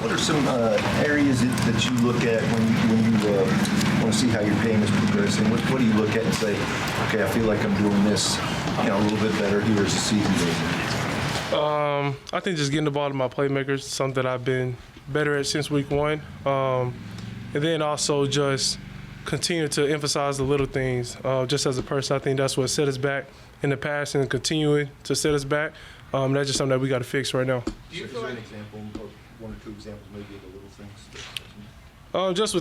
What are some areas that you look at when you want to see how your game is progressing? What do you look at and say, okay, I feel like I'm doing this, a little bit better here as the season goes on? I think just getting the ball to my playmakers is something that I've been better at since week one. And then also just continue to emphasize the little things. Just as a person, I think that's what set us back in the past and continuing to set us back. That's just something that we got to fix right now. Do you feel like an example or one or two examples maybe of the little things? Just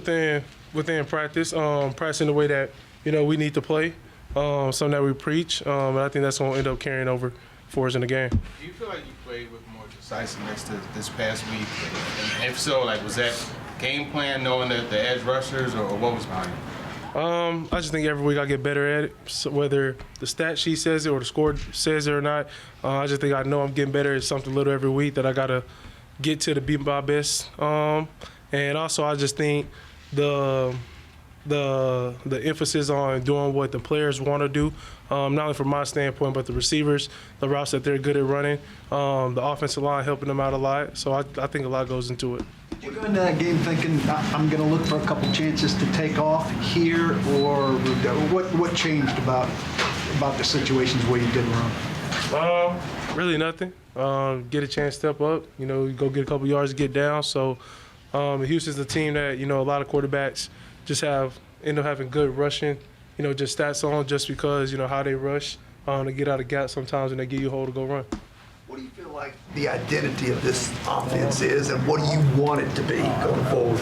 within practice, practicing the way that we need to play, something that we preach, and I think that's going to end up carrying over for us in the game. Do you feel like you played with more decisiveness this past week? And if so, was that game plan, knowing that the edge rushers, or what was behind it? I just think every week I get better at it, so whether the stat sheet says it or the score says it or not. I just think I know I'm getting better at something little every week that I got to get to be my best. And also I just think the emphasis on doing what the players want to do, not only from my standpoint, but the receivers, the routes that they're good at running, the offensive line helping them out a lot. So I think a lot goes into it. Did you go into that game thinking, I'm going to look for a couple chances to take off here, or what changed about the situations where you did run? Really nothing. Get a chance to step up, go get a couple yards to get down. So Houston's a team that, a lot of quarterbacks just end up having good rushing, just stats on just because, how they rush to get out of gaps sometimes and they give you a hole to go run. What do you feel like the identity of this offense is, and what do you want it to be going forward?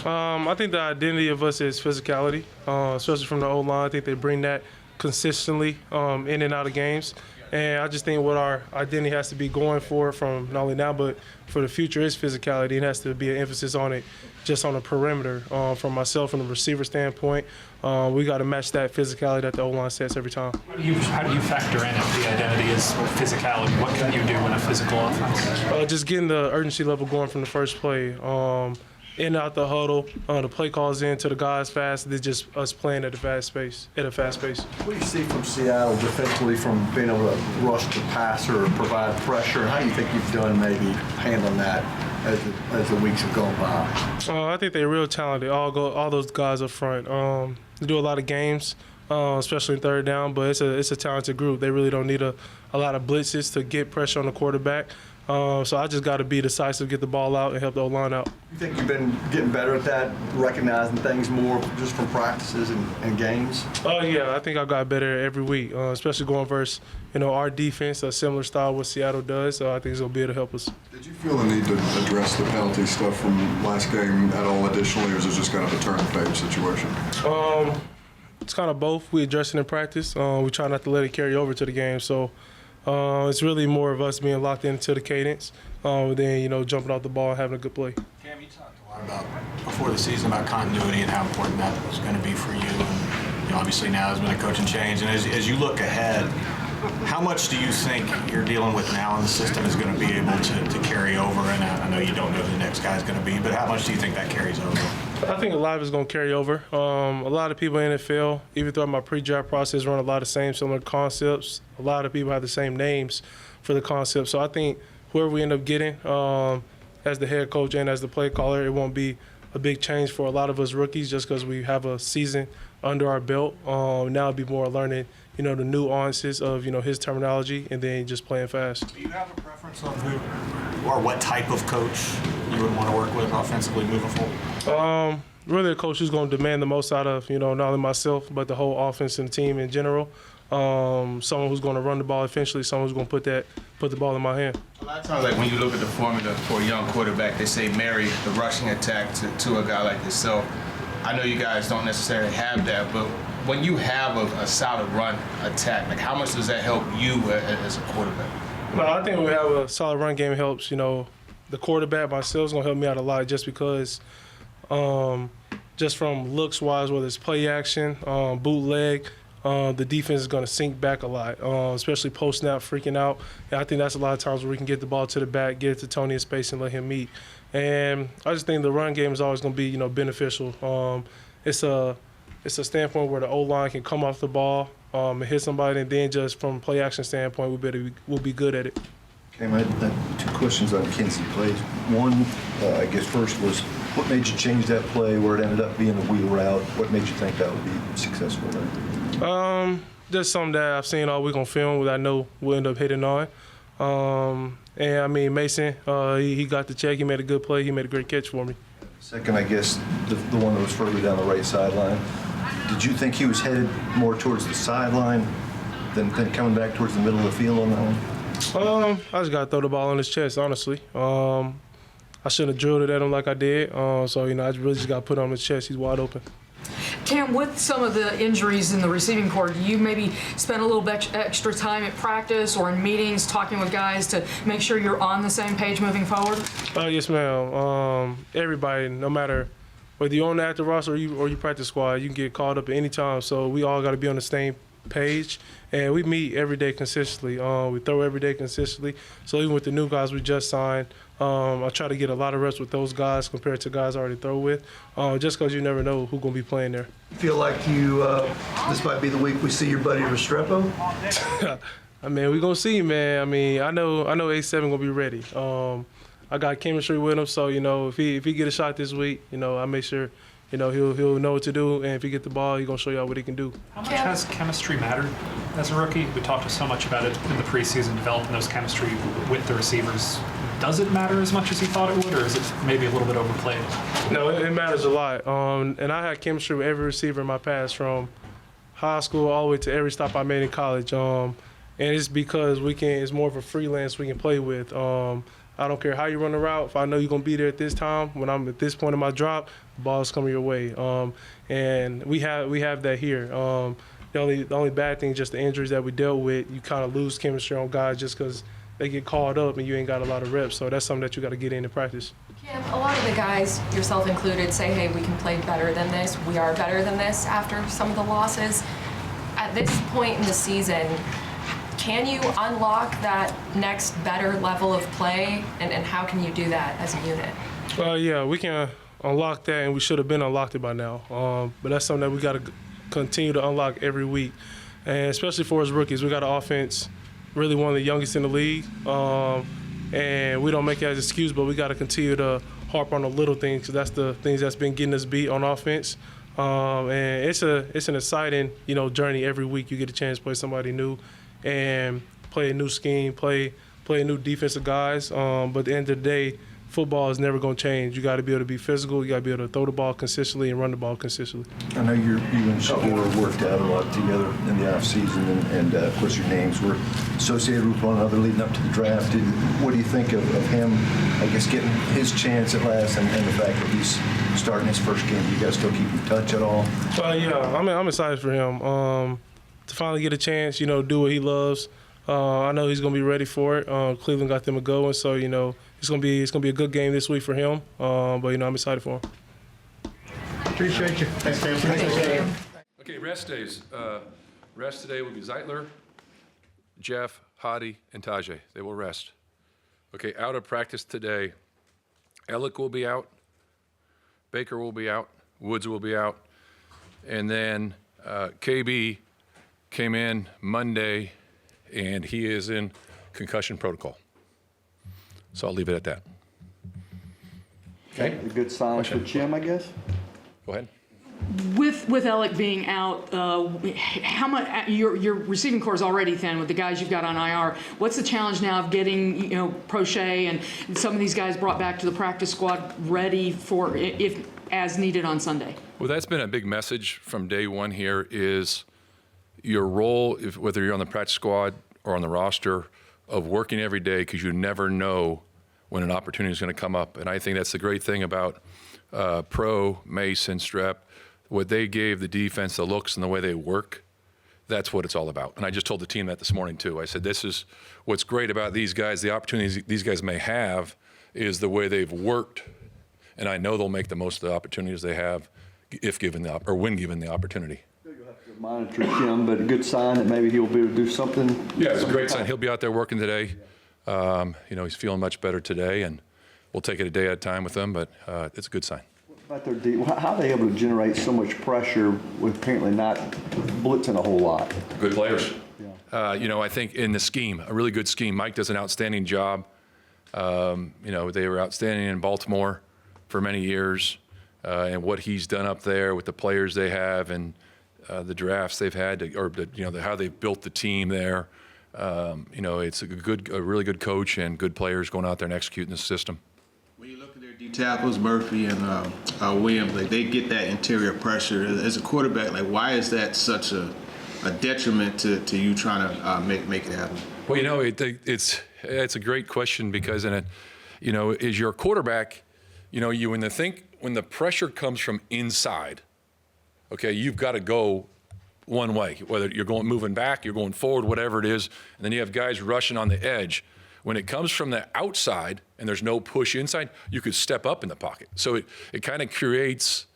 I think the identity of us is physicality, especially from the O-line. I think they bring that consistently in and out of games. And I just think what our identity has to be going for from not only now but for the future is physicality. It has to be an emphasis on it just on the perimeter. From myself, from the receiver standpoint, we got to match that physicality that the O-line sets every time. How do you factor in if the identity is physicality? What can you do in a physical offense? Just getting the urgency level going from the first play. In and out the huddle, the play calls in to the guys fast. They're just us playing at a fast pace. What do you see from Seattle defensively from being able to rush the passer or provide pressure? How do you think you've done maybe handling that as the weeks have gone by? I think they're real talented. All those guys up front. They do a lot of games, especially in third down, but it's a talented group. They really don't need a lot of blitzes to get pressure on the quarterback. So I just got to be decisive, get the ball out, and help the O-line out. You think you've been getting better at that, recognizing things more just from practices and games? Oh, yeah. I think I got better every week, especially going versus, our defense, a similar style what Seattle does. So I think it's going to be able to help us. Did you feel the need to address the penalty stuff from last game at all additionally, or is it just kind of a turn-the-page situation? It's kind of both. We address it in practice. We try not to let it carry over to the game. So it's really more of us being locked into the cadence, then, jumping off the ball and having a good play. Cam, you talked a lot about, before the season, about continuity and how important that was going to be for you. And, obviously now there's been a coaching change. And as you look ahead, how much do you think you're dealing with now in the system is going to be able to carry over? And I know you don't know who the next guy is going to be, but how much do you think that carries over? I think a lot of it's going to carry over. A lot of people in the NFL, even throughout my pre-draft process, run a lot of same similar concepts. A lot of people have the same names for the concepts. So I think whoever we end up getting as the head coach and as the play caller, it won't be a big change for a lot of us rookies just because we have a season under our belt. Now it'll be more learning, the nuances of, his terminology and then just playing fast. Do you have a preference on who or what type of coach you would want to work with offensively moving forward? Really a coach who's going to demand the most out of, not only myself, but the whole offense and team in general. Someone who's going to run the ball eventually, someone who's going to put the ball in my hand. A lot of times, when you look at the formula for a young quarterback, they say marry the rushing attack to a guy like yourself. I know you guys don't necessarily have that, but when you have a solid run attack, how much does that help you as a quarterback? No, I think we have a solid run game helps. The quarterback myself is going to help me out a lot just because just from looks-wise, whether it's play action, bootleg, the defense is going to sink back a lot, especially post-snap, freaking out. And I think that's a lot of times where we can get the ball to the back, get it to Tony in space, and let him meet. And I just think the run game is always going to be, beneficial. It's a standpoint where the O-line can come off the ball and hit somebody, and then just from a play-action standpoint, we'll be good at it. Okay, I had two questions on Kinsey plays. One, I guess first was, what made you change that play where it ended up being a wheel route? What made you think that would be successful there? Just something that I've seen all week on film that I know we'll end up hitting on. And I mean, Mason, he got the check. He made a good play. He made a great catch for me. Second, I guess, the one that was further down the right sideline. Did you think he was headed more towards the sideline than coming back towards the middle of the field on that one? I just got to throw the ball on his chest, honestly. I shouldn't have drilled it at him like I did. So, I really just got to put it on his chest. He's wide open. Cam, with some of the injuries in the receiving corps, do you maybe spend a little bit extra time at practice or in meetings talking with guys to make sure you're on the same page moving forward? Yes, ma'am. Everybody, no matter whether you're on the active roster or you practice squad, you can get called up at any time. So we all got to be on the same page, and we meet every day consistently. We throw every day consistently. So even with the new guys we just signed, I try to get a lot of reps with those guys compared to guys I already throw with, just because you never know who's going to be playing there. Feel like this might be the week we see your buddy Restrepo? I mean, we're going to see, man. I mean, I know A7 going to be ready. I got chemistry with him, so, if he get a shot this week, I make sure, he'll know what to do, and if he get the ball, he's going to show y'all what he can do. How much has chemistry mattered as a rookie? We talked so much about it in the preseason, developing those chemistry with the receivers. Does it matter as much as he thought it would, or is it maybe a little bit overplayed? No, it matters a lot. And I had chemistry with every receiver in my past, from high school all the way to every stop I made in college. And it's because it's more of a freelance we can play with. I don't care how you run the route. If I know you're going to be there at this time, when I'm at this point in my drop, the ball's coming your way. And we have that here. The only bad thing is just the injuries that we dealt with. You kind of lose chemistry on guys just because they get called up and you ain't got a lot of reps. So that's something that you got to get in practice. Cam, a lot of the guys, yourself included, say, hey, we can play better than this. We are better than this after some of the losses. At this point in the season, can you unlock that next better level of play, and how can you do that as a unit? Yeah, we can unlock that, and we should have been unlocked it by now. But that's something that we got to continue to unlock every week, and especially for us rookies. We got an offense, really one of the youngest in the league, and we don't make it as an excuse, but we got to continue to harp on the little things, because that's the things that's been getting us beat on offense. And it's an exciting journey every week. You get a chance to play somebody new and play a new scheme, play a new defensive guys. But at the end of the day, football is never going to change. You got to be able to be physical. You got to be able to throw the ball consistently and run the ball consistently. I know you and Shador worked out a lot together in the offseason, and of course your names were associated with one another leading up to the draft. What do you think of him, I guess, getting his chance at last, and the fact that he's starting his first game? Do you guys still keep in touch at all? Yeah, I'm excited for him to finally get a chance, do what he loves. I know he's going to be ready for it. Cleveland got them a good one, so, it's going to be a good game this week for him. But, I'm excited for him. Appreciate you. Thanks, Cam. Thank you. Okay, rest days. Rest today will be Zeitler, Jeff, Hadi, and Tajay. They will rest. Okay, out of practice today, Ellick will be out, Baker will be out, Woods will be out, and then KB came in Monday, and he is in concussion protocol. So I'll leave it at that. Okay. A good sign for Jim, I guess. Go ahead. With Alec being out, how much your receiving corps is already thin with the guys you've got on IR. What's the challenge now of getting Prochet and some of these guys brought back to the practice squad ready for if as needed on Sunday? Well, that's been a big message from day one here is your role, whether you're on the practice squad or on the roster, of working every day, because you never know when an opportunity is going to come up. And I think that's the great thing about Pro, Mace, and Strep. What they gave the defense, the looks and the way they work, that's what it's all about. And I just told the team that this morning too. I said, this is what's great about these guys, the opportunities these guys may have is the way they've worked. And I know they'll make the most of the opportunities they have if given or when given the opportunity. Monitor Jim, but a good sign that maybe he'll be able to do something. Yeah, it's a great sign. He'll be out there working today. He's feeling much better today, and we'll take it a day at a time with him, but it's a good sign. What about their how are they able to generate so much pressure with apparently not blitzing a whole lot? Good players. Yeah. I think in the scheme, a really good scheme. Mike does an outstanding job They were outstanding in Baltimore for many years, and what he's done up there with the players they have and the drafts they've had, how they've built the team there. It's a really good coach and good players going out there and executing the system. When you look at their D tackles, Murphy and Williams, they get that interior pressure. As a quarterback, why is that such a detriment to you trying to make it happen? Well, it's a great question because as your quarterback, when the pressure comes from inside, okay, you've got to go one way, whether you're moving back, you're going forward, whatever it is, and then you have guys rushing on the edge. When it comes from the outside and there's no push inside, you could step up in the pocket. So it kind of creates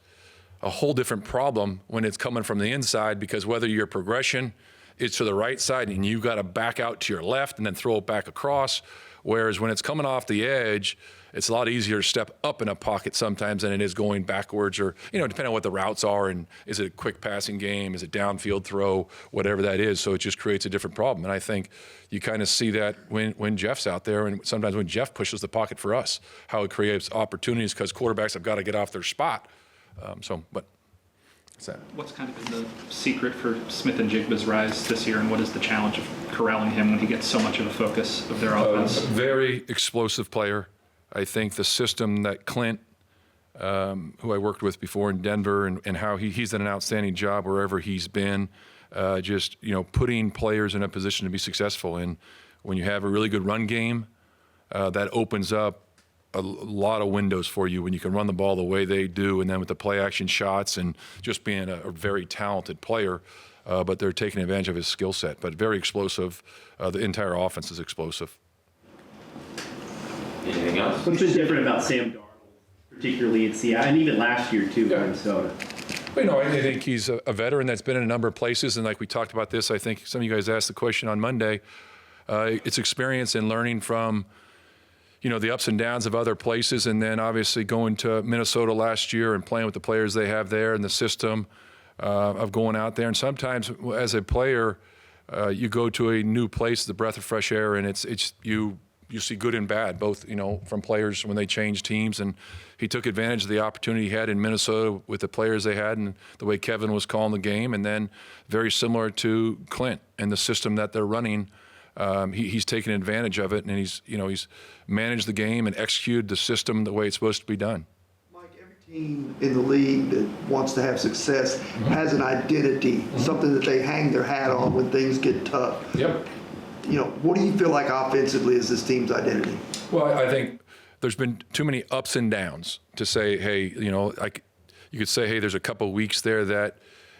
a whole different problem when it's coming from the inside, because whether your progression is to the right side and you got to back out to your left and then throw it back across, whereas when it's coming off the edge, it's a lot easier to step up in a pocket sometimes than it is going backwards, or, depending on what the routes are, and is it a quick passing game, is it downfield throw, whatever that is. So it just creates a different problem. And I think you kind of see that when Jeff's out there, and sometimes when Jeff pushes the pocket for us, how it creates opportunities, because quarterbacks have got to get off their spot. What's kind of been the secret for Smith and Jigba's rise this year, and what is the challenge of corralling him when he gets so much of a focus of their offense? Very explosive player. I think the system that Clint, who I worked with before in Denver, and how he's done an outstanding job wherever he's been, putting players in a position to be successful. And when you have a really good run game, that opens up a lot of windows for you when you can run the ball the way they do, and then with the play action shots and just being a very talented player, but they're taking advantage of his skill set. But very explosive. The entire offense is explosive. Anything else? What's been different about Sam Darnold, particularly in Seattle, and even last year too in Minnesota? I think he's a veteran that's been in a number of places, and like we talked about this, I think some of you guys asked the question on Monday. It's experience and learning from the ups and downs of other places, and then obviously going to Minnesota last year and playing with the players they have there and the system of going out there. And sometimes as a player, you go to a new place, the breath of fresh air, and you see good and bad, both, from players when they change teams. And he took advantage of the opportunity he had in Minnesota with the players they had and the way Kevin was calling the game. And then very similar to Clint and the system that they're running, he's taken advantage of it, and he's managed the game and executed the system the way it's supposed to be done. Mike, every team in the league that wants to have success has an identity, something that they hang their hat on when things get tough. Yep. What do you feel like offensively is this team's identity? Well, I think there's been too many ups and downs to say, hey, you could say, hey, there's a couple of weeks there that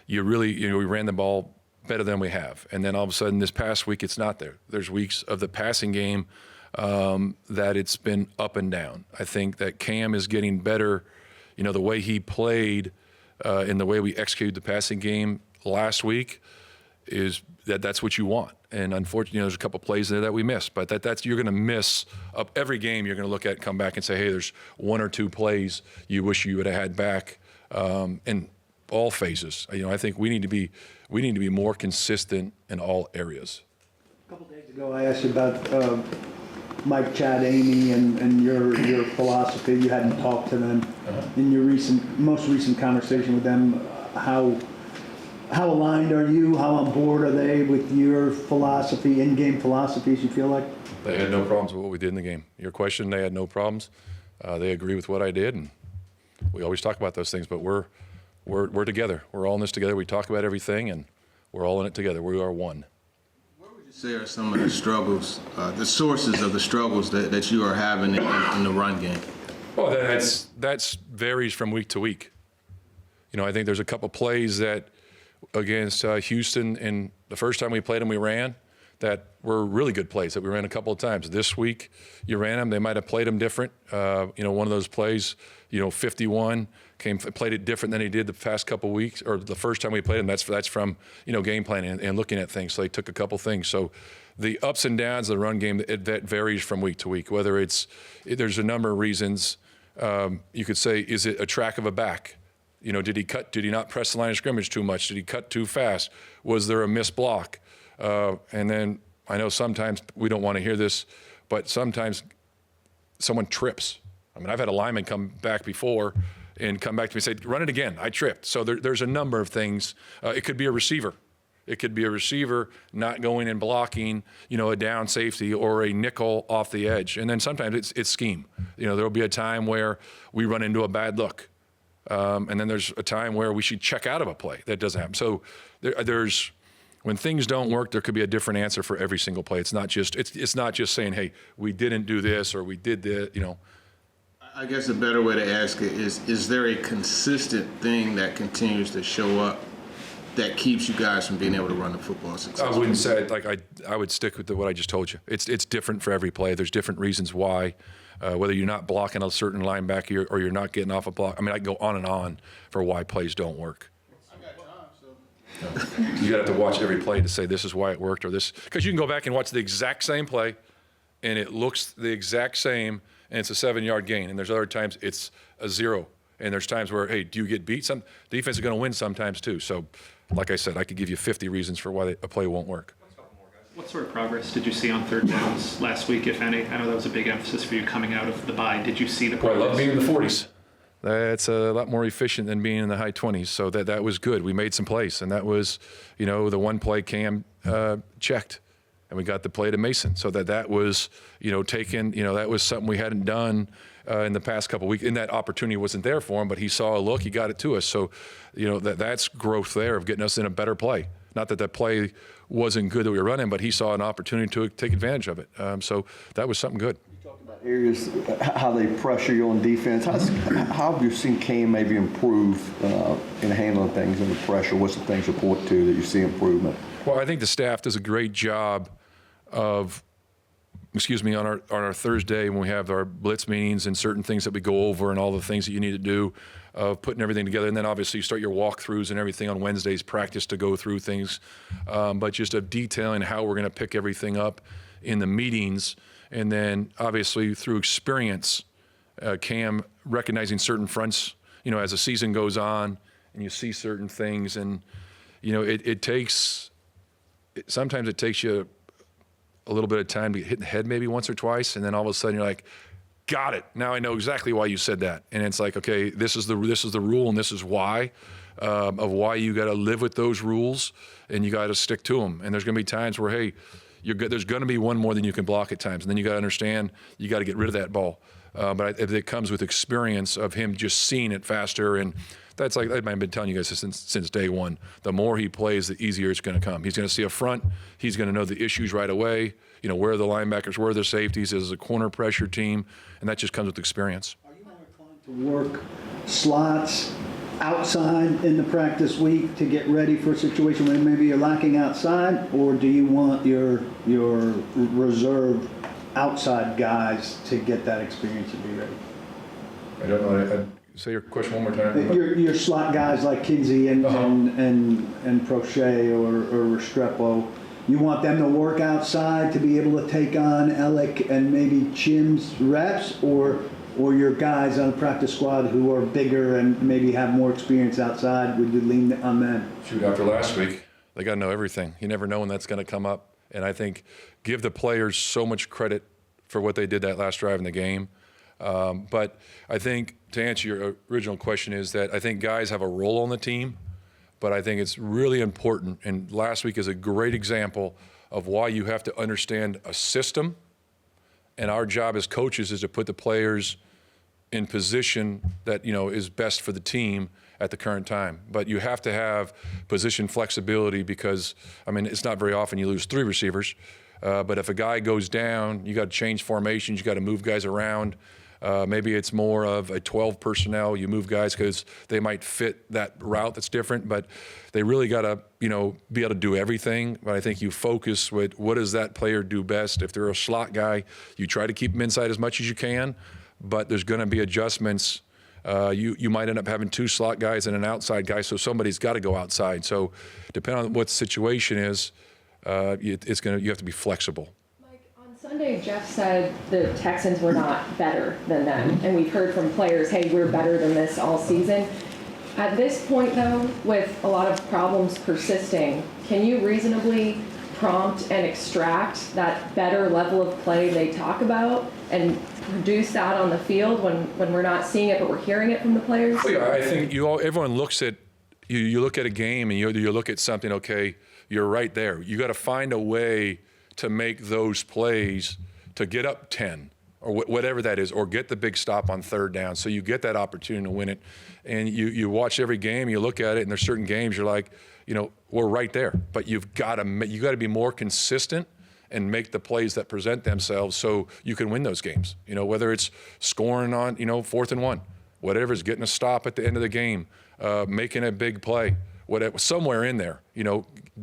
we ran the ball better than we have. And then all of a sudden this past week, it's not there. There's weeks of the passing game that it's been up and down. I think that Cam is getting better, the way he played and the way we executed the passing game last week is that's what you want. And unfortunately, there's a couple plays there that we missed, but you're going to miss up every game. You're going to look at, come back and say, hey, there's one or two plays you wish you would have had back in all phases. I think we need to be more consistent in all areas. A couple days ago, I asked you about Mike, Chad, Amy, and your philosophy. You hadn't talked to them in your most recent conversation with them. How aligned are you? How on board are they with your philosophy, in-game philosophies, you feel like? They had no problems with what we did in the game. Your question, they had no problems. They agree with what I did, and we always talk about those things, but we're together. We're all in this together. We talk about everything, and we're all in it together. We are one. What would you say are some of the struggles, the sources of the struggles that you are having in the run game? Well, that varies from week to week. I think there's a couple plays that against Houston, and the first time we played them, we ran, that were really good plays that we ran a couple of times. This week, you ran them. They might have played them different. One of those plays, 51, played it different than he did the past couple of weeks, or the first time we played him. That's from, game planning and looking at things. So they took a couple things. So the ups and downs of the run game, that varies from week to week. Whether there's a number of reasons. You could say, is it a track of a back? Did he not press the line of scrimmage too much? Did he cut too fast? Was there a missed block? And then I know sometimes we don't want to hear this, but sometimes someone trips. I mean, I've had a lineman come back before and come back to me and say, run it again, I tripped. So there's a number of things. It could be a receiver. It could be a receiver not going and blocking, a down safety or a nickel off the edge. And then sometimes it's scheme. There'll be a time where we run into a bad look. And then there's a time where we should check out of a play. That doesn't happen. So there's when things don't work, there could be a different answer for every single play. It's not just saying, hey, we didn't do this or we did this, I guess a better way to ask it is there a consistent thing that continues to show up that keeps you guys from being able to run the football successfully? I wouldn't say I would stick with what I just told you. It's different for every play. There's different reasons why. Whether you're not blocking a certain linebacker or you're not getting off a block. I mean, I can go on and on for why plays don't work. I got time, so. You got to have to watch every play to say this is why it worked or this. Because you can go back and watch the exact same play, and it looks the exact same, and it's a 7-yard gain. And there's other times it's a 0. And there's times where, hey, do you get beat? Some defense is going to win sometimes too. So, like I said, I could give you 50 reasons for why a play won't work. What sort of progress did you see on third downs last week, if any? I know that was a big emphasis for you coming out of the bye. Did you see the progress? Well, I love being in the 40s. That's a lot more efficient than being in the high 20s. So that was good. We made some plays, and that was, the one play Cam checked, and we got the play to Mason. So that was, taken. That was something we hadn't done in the past couple of weeks. And that opportunity wasn't there for him, but he saw a look, he got it to us. So, that's growth there of getting us in a better play. Not that play wasn't good that we were running, but he saw an opportunity to take advantage of it. So that was something good. You talked about areas, how they pressure you on defense. How have you seen Cam maybe improve in handling things under pressure? What's the things you point to that you see improvement? Well, I think the staff does a great job of, on our Thursday when we have our blitz meetings and certain things that we go over and all the things that you need to do, of putting everything together. And then obviously you start your walkthroughs and everything on Wednesdays, practice to go through things, but just of detailing how we're going to pick everything up in the meetings. And then obviously through experience, Cam recognizing certain fronts, as the season goes on and you see certain things. And, sometimes it takes you a little bit of time to hit the head maybe once or twice, and then all of a sudden you're like, got it. Now I know exactly why you said that. And it's like, okay, this is the rule, and this is why, of why you got to live with those rules, and you got to stick to them. And there's going to be times where, hey, there's going to be one more than you can block at times, and then you got to understand you got to get rid of that ball. But it comes with experience of him just seeing it faster, and that's like I've been telling you guys since day one. The more he plays, the easier it's going to come. He's going to see a front. He's going to know the issues right away. Where are the linebackers, where are the safeties? This is a corner pressure team, and that just comes with experience. Are you more inclined to work slots outside in the practice week to get ready for a situation where maybe you're lacking outside, or do you want your reserve outside guys to get that experience and be ready? I don't know. Say your question one more time. Your slot guys like Kinsey and Prochet or Restrepo, you want them to work outside to be able to take on Alec and maybe Chim's reps, or your guys on the practice squad who are bigger and maybe have more experience outside, would you lean on them? Shoot, after last week, they got to know everything. You never know when that's going to come up. And I think give the players so much credit for what they did that last drive in the game. But I think to answer your original question is that I think guys have a role on the team, but I think it's really important. And last week is a great example of why you have to understand a system. And our job as coaches is to put the players in position that, is best for the team at the current time. But you have to have position flexibility because, it's not very often you lose 3 receivers. But if a guy goes down, you got to change formations, you got to move guys around. Maybe it's more of a 12 personnel. You move guys because they might fit that route that's different, but they really got to, be able to do everything. But I think you focus with what does that player do best. If they're a slot guy, you try to keep them inside as much as you can, but there's going to be adjustments. You might end up having 2 slot guys and an outside guy, so somebody's got to go outside. So depending on what the situation is, you have to be flexible. Sunday, Jeff said the Texans were not better than them, and we've heard from players, hey, we're better than this all season. At this point, though, with a lot of problems persisting, can you reasonably prompt and extract that better level of play they talk about and produce that on the field when we're not seeing it but we're hearing it from the players? Well, yeah, I think everyone looks at you look at a game and you look at something. Okay, you're right there. You got to find a way to make those plays to get up 10 or whatever that is, or get the big stop on third down. So you get that opportunity to win it, and you watch every game. You look at it, and there's certain games you're like, we're right there. But you got to be more consistent and make the plays that present themselves so you can win those games. Whether it's scoring on 4th and 1, whatever, is getting a stop at the end of the game, making a big play, whatever, somewhere in there.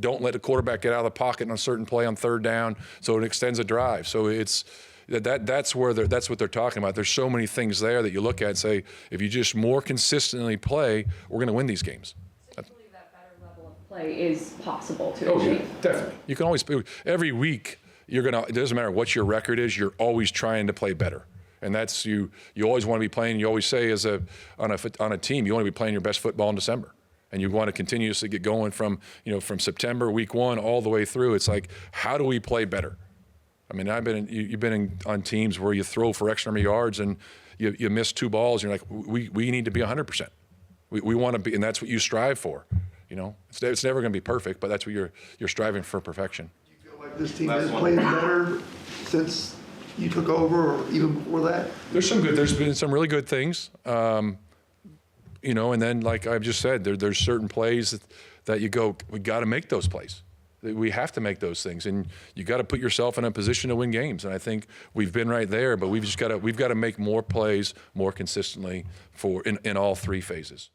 Don't let the quarterback get out of the pocket on a certain play on third down so it extends a drive. So it's that's what they're talking about. There's so many things there that you look at and say, if you just more consistently play, we're going to win these games. So you believe that better level of play is possible to achieve? Yeah, definitely. You can always, every week, it doesn't matter what your record is, you're always trying to play better. And that's you always want to be playing, you always say on a team, you want to be playing your best football in December. And you want to continuously get going from September, week 1, all the way through. It's like, how do we play better? I mean, you've been on teams where you throw for X number of yards and you miss 2 balls. And you're like, we need to be 100%. We want to be, and that's what you strive for. It's never going to be perfect, but that's what you're striving for, perfection. Do you feel like this team is playing better since you took over, or even before that? There's been some really good things. And then, like I've just said, there's certain plays that you go, we got to make those plays. We have to make those things, and you got to put yourself in a position to win games. And I think we've been right there, but we've got to make more plays more consistently in all 3 phases.